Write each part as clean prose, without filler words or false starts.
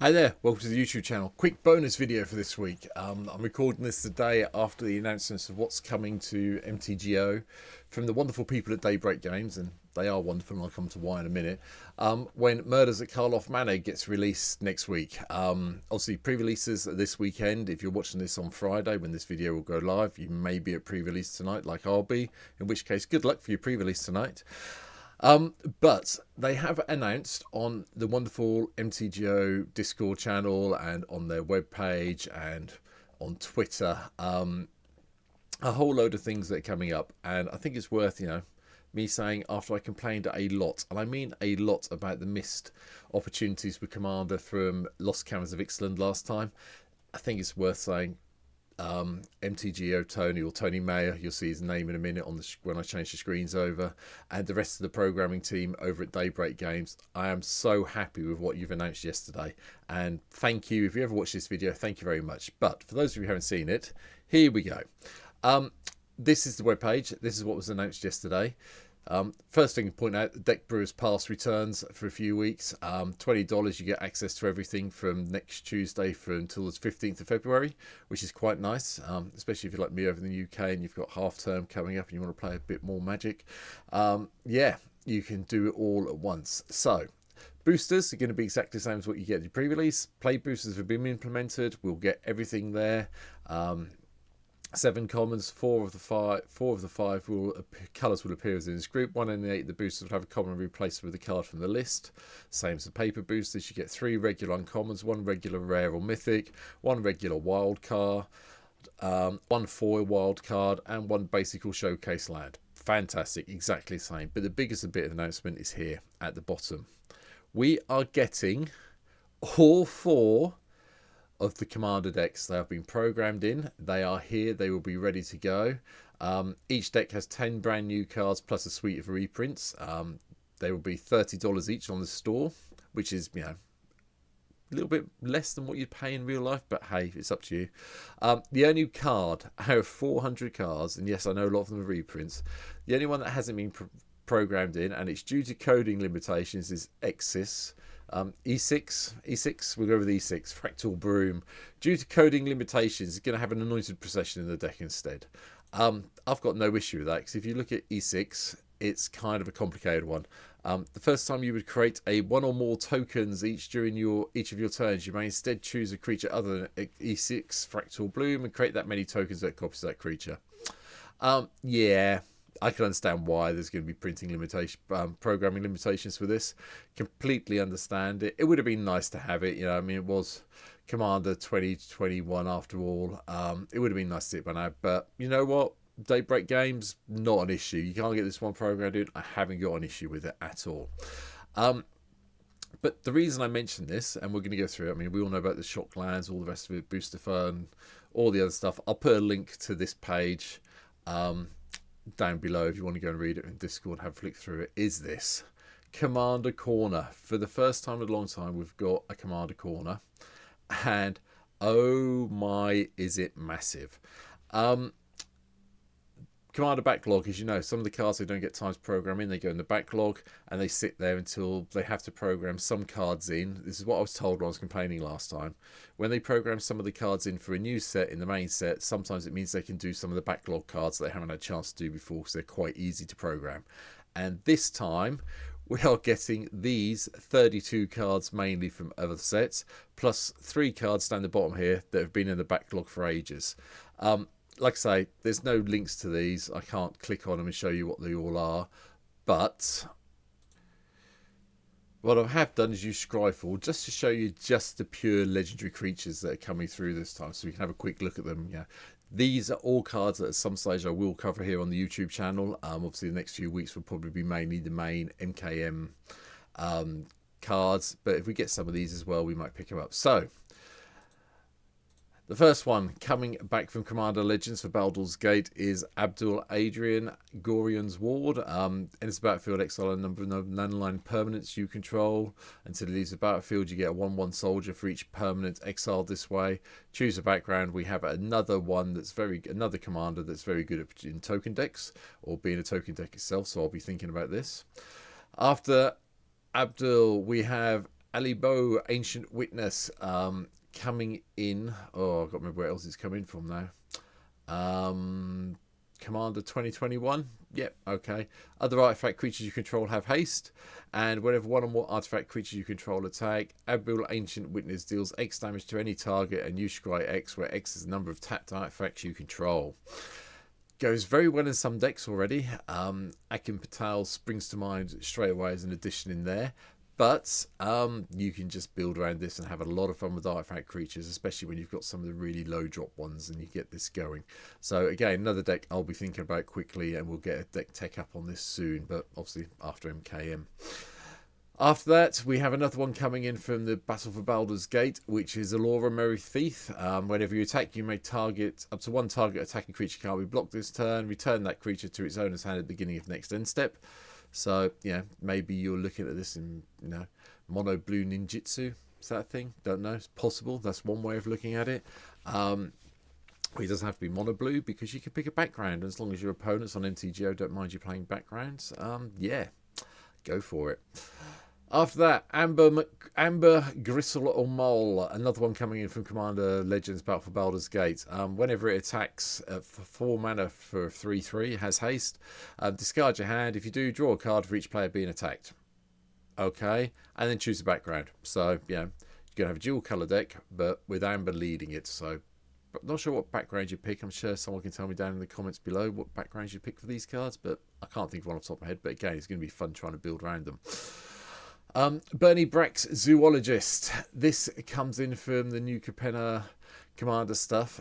Hi there, welcome to the YouTube channel. Quick bonus video for this week. I'm recording this the day after the announcements of what's coming to mtgo from the wonderful people at Daybreak Games, and they are wonderful, and I'll come to why in a minute. When Murders at Karloff Manor gets released next week. Obviously pre-releases this weekend. If you're watching this on Friday when this video will go live, you may be at pre-release tonight like I'll be, in which case good luck for your pre-release tonight. But they have announced on the wonderful mtgo Discord channel and on their webpage and on Twitter a whole load of things that are coming up, and I think it's worth me saying, after I complained a lot, and I mean a lot, about the missed opportunities with Commander from Lost Caverns of Ixalan last time. I think it's worth saying mtgo Tony, or Tony Mayer, you'll see his name in a minute on the when I change the screens over, and the rest of the programming team over at Daybreak Games. I am so happy with what you've announced yesterday, and thank you. If you ever watch this video, thank you very much. But for those of you who haven't seen it, here we go. This is the webpage. This is what was announced yesterday. First thing to point out, the Deck Brewers Pass returns for a few weeks. $20, you get access to everything from next Tuesday until the 15th of February, which is quite nice, especially if you're like me over in the UK and you've got half term coming up and you want to play a bit more Magic. Yeah, you can do it all at once. So boosters are going to be exactly the same as what you get in the pre-release. Play boosters have been implemented. We'll get everything there. 7 commons, four of the five colours will appear as in this group. 1 in the 8, the boosters will have a common replaced with a card from the list. Same as the paper boosters, you get 3 regular uncommons, 1 regular rare or mythic, 1 regular wild card, 1 foil wild card, and 1 basic or showcase land. Fantastic, exactly the same. But the biggest bit of announcement is here at the bottom. We are getting all 4 of the Commander decks. They have been programmed in. They are here. They will be ready to go. Each deck has 10 brand new cards plus a suite of reprints. They will be $30 each on the store, which is, a little bit less than what you'd pay in real life, but hey, it's up to you. The only card out of 400 cards, and yes, I know a lot of them are reprints, the only one that hasn't been programmed in, and it's due to coding limitations, is Exis. E6, we'll go with E6, Fractal Broom. Due to coding limitations, it's going to have an Anointed Procession in the deck instead. I've got no issue with that, because if you look at E6, it's kind of a complicated one. The first time you would create a 1 or more tokens during each of your turns, you may instead choose a creature other than E6 Fractal Bloom and create that many tokens that copies that creature. Yeah, I can understand why there's going to be programming limitations for this. Completely understand it. It would have been nice to have it. I mean, it was Commander 2021 after all. It would have been nice to see it by now. But you know what? Daybreak Games, not an issue. You can't get this one programmed in. I haven't got an issue with it at all. But the reason I mentioned this, and we're going to go through it, I mean, we all know about the shock lands, all the rest of it, booster fun, all the other stuff. I'll put a link to this page down below if you want to go and read it in Discord, have a flick through it. Is this Commander Corner? For the first time in a long time, we've got a Commander Corner, and oh my, is it massive. Commander backlog, as you know, some of the cards they don't get time to program in, they go in the backlog and they sit there until they have to program some cards in. This is what I was told when I was complaining last time. When they program some of the cards in for a new set in the main set, sometimes it means they can do some of the backlog cards that they haven't had a chance to do before, because they're quite easy to program. And this time we are getting these 32 cards mainly from other sets, plus 3 cards down the bottom here that have been in the backlog for ages. Like I say, there's no links to these. I can't click on them and show you what they all are. But what I have done is use Scryfall just to show you just the pure legendary creatures that are coming through this time, so we can have a quick look at them. These are all cards that at some stage I will cover here on the YouTube channel. Obviously, the next few weeks will probably be mainly the main MKM cards. But if we get some of these as well, we might pick them up. So the first one coming back from Commander Legends for Baldur's Gate is Abdul Adrian Gorion's Ward. Enters the battlefield, exile a number of landline permanents you control. Until it leaves the battlefield, you get a 1/1 soldier for each permanent exiled this way. Choose a background. We have another commander that's very good in token decks, or being a token deck itself, so I'll be thinking about this. After Abdul, we have Alibo, Ancient Witness, coming in. Oh, I've got to remember where else it's coming from now. Commander 2021. Yep, okay. Other artifact creatures you control have haste, and whenever one or more artifact creatures you control attack, Abul Ancient Witness deals X damage to any target and you scry X, where X is the number of tapped artifacts you control. Goes very well in some decks already. Akin Patel springs to mind straight away as an addition in there. But you can just build around this and have a lot of fun with artifact creatures, especially when you've got some of the really low drop ones and you get this going. So again, another deck I'll be thinking about quickly, and we'll get a deck tech up on this soon, but obviously after MKM. After that, we have another one coming in from the Battle for Baldur's Gate, which is Allura Merry Thief. Whenever you attack, you may target up to one target attacking creature can't be blocked this turn. Return that creature to its owner's hand at the beginning of next end step. So, yeah, maybe you're looking at this in, mono blue ninjutsu. Is that a thing? Don't know. It's possible. That's one way of looking at it. It doesn't have to be mono blue because you can pick a background. As long as your opponents on mtgo don't mind you playing backgrounds, yeah, go for it. After that, Amber Gristle or Mole, another one coming in from Commander Legends Battle for Baldur's Gate. Whenever it attacks for 4 mana for 3/3, it has haste. Discard your hand. If you do, draw a card for each player being attacked. Okay, and then choose a background. So, yeah, you're going to have a dual colour deck, but with Amber leading it. So, but not sure what background you pick. I'm sure someone can tell me down in the comments below what backgrounds you pick for these cards, but I can't think of one off the top of my head. But again, it's going to be fun trying to build around them. Bernie Brack's Zoologist. This comes in from the new Capenna Commander stuff.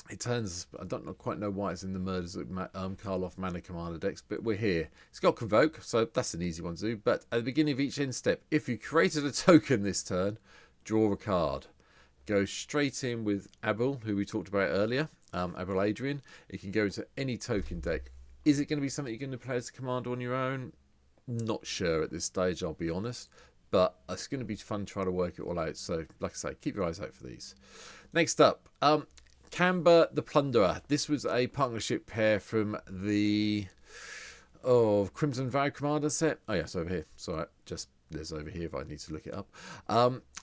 It turns, I don't quite know why it's in the Murders of Karloff Manor Commander decks, but we're here. It's got Convoke, so that's an easy one to do. But at the beginning of each end step, if you created a token this turn, draw a card. Go straight in with Abul, who we talked about earlier, Abul Adrian. It can go into any token deck. Is it going to be something you're going to play as a commander on your own? Not sure at this stage, I'll be honest, but it's going to be fun trying to work it all out. So, like I say, keep your eyes out for these. Next up, Camber the Plunderer. This was a partnership pair from the Crimson Vow Commander set. Oh, yes, over here. Sorry, just there's over here if I need to look it up.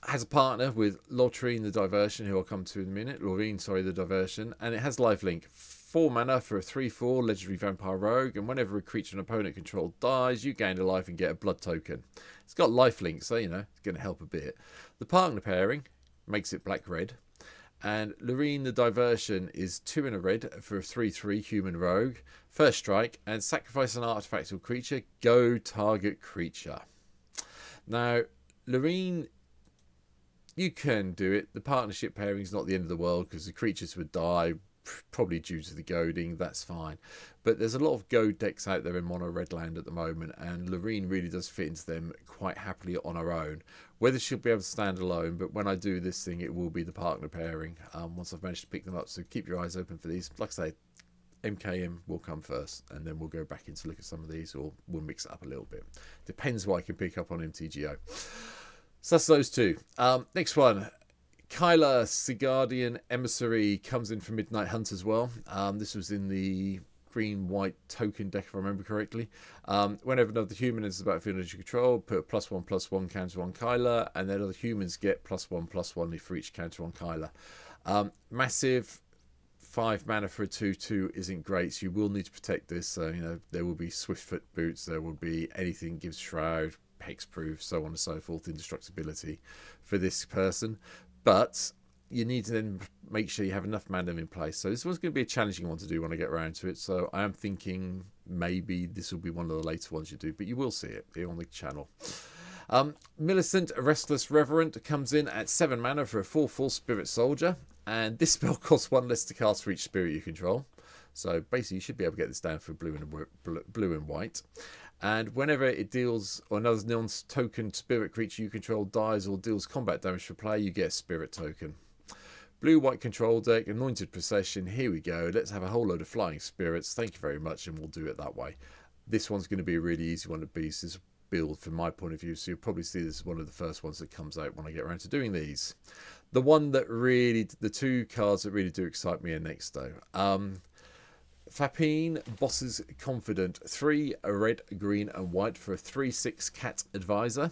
Has a partner with Laureen the Diversion, who I'll come to in a minute. The Diversion, and it has lifelink. 4 mana for a 3/4 legendary vampire rogue, and whenever a creature an opponent controlled dies, you gain a life and get a blood token. It's got lifelink, so it's going to help a bit. The partner pairing makes it black-red, and Laureen the Diversion is 2 in a red for a 3/3 human rogue. First strike, and sacrifice an artifact or creature. Go target creature. Now, Laureen, you can do it. The partnership pairing is not the end of the world because the creatures would die, probably due to the goading. That's fine, but there's a lot of goad decks out there in mono red land at the moment, and Laureen really does fit into them quite happily on her own. Whether she'll be able to stand alone, but when I do this thing, it will be the partner pairing once I've managed to pick them up. So keep your eyes open for these. Like I say, MKM will come first, and then we'll go back in to look at some of these, or we'll mix it up a little bit. Depends what I can pick up on MTGO. So that's those two. Next one, Kyla, Sigardian Emissary, comes in from Midnight Hunt as well. This was in the green-white token deck, if I remember correctly. Whenever another human is about field energy control, put a +1/+1 counter on Kyla, and then other humans get +1/+1 for each counter on Kyla. Massive 5 mana for a 2/2 isn't great, so you will need to protect this. So, there will be Swiftfoot boots, there will be anything gives Shroud, hexproof, so on and so forth, indestructibility for this person. But you need to then make sure you have enough mana in place. So this one's going to be a challenging one to do when I get around to it. So I am thinking maybe this will be one of the later ones you do, but you will see it here on the channel. Millicent, Restless Reverend, comes in at 7 mana for a 4/4 Spirit Soldier. And this spell costs 1 less to cast for each spirit you control. So basically you should be able to get this down for blue and white. And whenever it deals, or another non-token spirit creature you control dies or deals combat damage for play, you get a spirit token. Blue-white control deck, Anointed Procession, here we go. Let's have a whole load of flying spirits. Thank you very much, and we'll do it that way. This one's going to be a really easy one to beat this build from my point of view, so you'll probably see this as one of the first ones that comes out when I get around to doing these. The one that really, the 2 cards that really do excite me are next though. Fapine, Boss's Confidant, 3 red, green and white for a 3/6 cat advisor.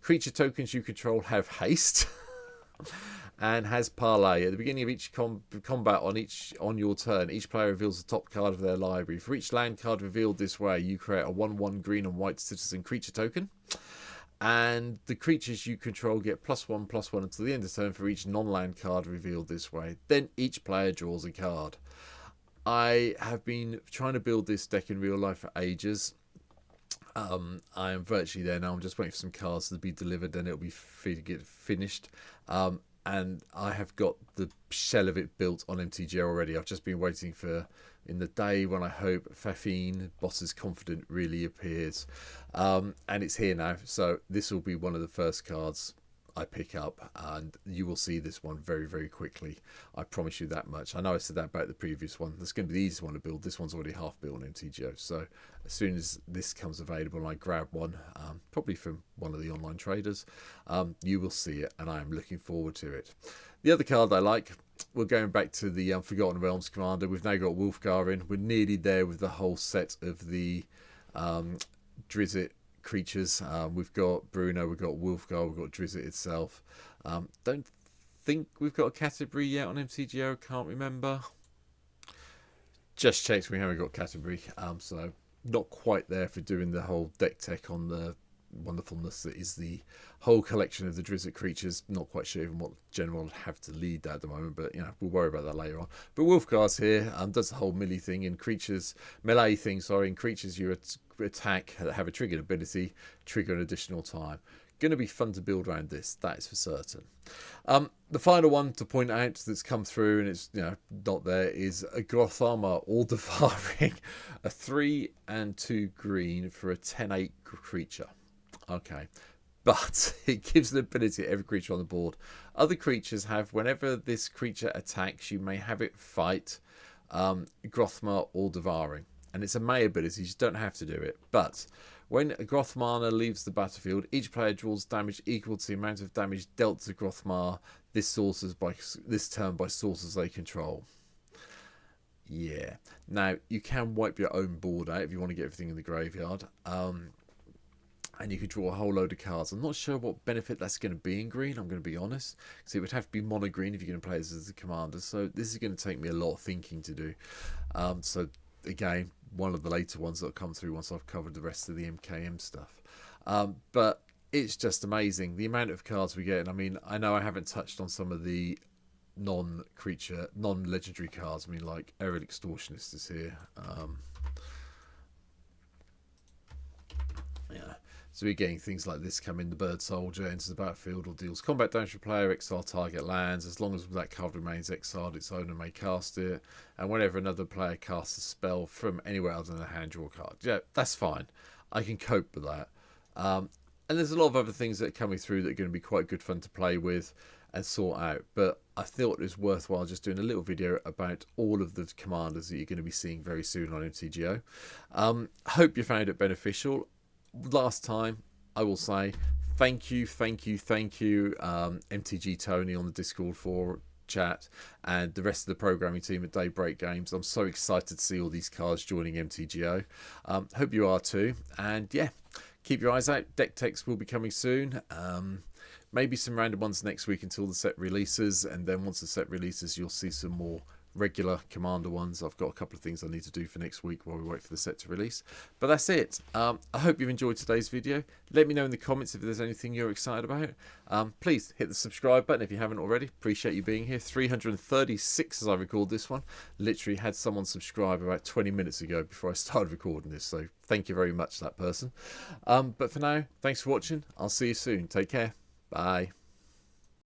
Creature tokens you control have haste and has parlay. At the beginning of each combat on your turn, each player reveals the top card of their library. For each land card revealed this way, you create a 1/1 green and white citizen creature token. And the creatures you control get +1/+1 until the end of turn for each non-land card revealed this way. Then each player draws a card. I have been trying to build this deck in real life for ages. I am virtually there now. I'm just waiting for some cards to be delivered and it'll be finished. And I have got the shell of it built on MTGO already. I've just been waiting for in the day when I hope Fafine, Boss's Confident, really appears. And it's here now. So this will be one of the first cards I pick up, and you will see this one very, very quickly. I promise you that much. I know I said that about the previous one. That's going to be the easiest one to build. This one's already half built on MTGO. So as soon as this comes available and I grab one, probably from one of the online traders, you will see it, and I am looking forward to it. The other card I like, we're going back to the Forgotten Realms Commander. We've now got Wolfgar in. We're nearly there with the whole set of the Drizzt creatures. We've got Bruno, we've got Wolfgar, we've got Drizzt itself. Don't think we've got a category yet on MTGO, can't remember. Just checked, we haven't got category, so not quite there for doing the whole deck tech on the wonderfulness that is the whole collection of the Drizzt creatures. Not quite sure even what general have to lead that at the moment, but you know, we'll worry about that later on. But Wolfgar's here, does the whole melee thing in creatures, melee thing, sorry, in creatures you attack that have a triggered ability, trigger an additional time. Going to be fun to build around this, that is for certain. The final one to point out that's come through and it's not there is a Grothama All Devouring, a 3 and 2 green for a 10/8 creature. Okay, but it gives an ability to every creature on the board. Other creatures have, whenever this creature attacks, you may have it fight Grothama All Devouring. And it's a May ability, you just don't have to do it. But when Grothmar leaves the battlefield, each player draws damage equal to the amount of damage dealt to Grothmar this turn by sources they control. Yeah. Now, you can wipe your own board out if you want to get everything in the graveyard. And you could draw a whole load of cards. I'm not sure what benefit that's going to be in green, I'm going to be honest. Because it would have to be mono green if you're going to play this as a commander. So this is going to take me a lot of thinking to do. So again, one of the later ones that'll come through once I've covered the rest of the MKM stuff. But it's just amazing the amount of cards we get. And I mean, I know I haven't touched on some of the non-legendary cards. I mean, like Errol Extortionist is here. Yeah. So we're getting things like this come in. The Bird Soldier enters the battlefield or deals combat damage to player, exile target lands. As long as that card remains exiled, its owner may cast it. And whenever another player casts a spell from anywhere other than a hand, draw a card. Yeah, that's fine. I can cope with that. And there's a lot of other things that are coming through that are going to be quite good fun to play with and sort out. But I thought it was worthwhile just doing a little video about all of the commanders that you're going to be seeing very soon on MTGO. Hope you found it beneficial. Last time, I will say thank you, MTG Tony on the Discord for chat and the rest of the programming team at Daybreak Games. I'm so excited to see all these cards joining MTGO. Hope you are too. And yeah, keep your eyes out. Deck techs will be coming soon. Maybe some random ones next week until the set releases, and then once the set releases, you'll see some more regular commander ones. I've got a couple of things I need to do for next week while we wait for the set to release, but that's it. I hope you've enjoyed today's video. Let me know in the comments if there's anything you're excited about. Please hit the subscribe button if you haven't already. Appreciate you being here. 336 as I record this one. Literally had someone subscribe about 20 minutes ago before I started recording this, so thank you very much, that person. But for now, thanks for watching. I'll see you soon. Take care. Bye.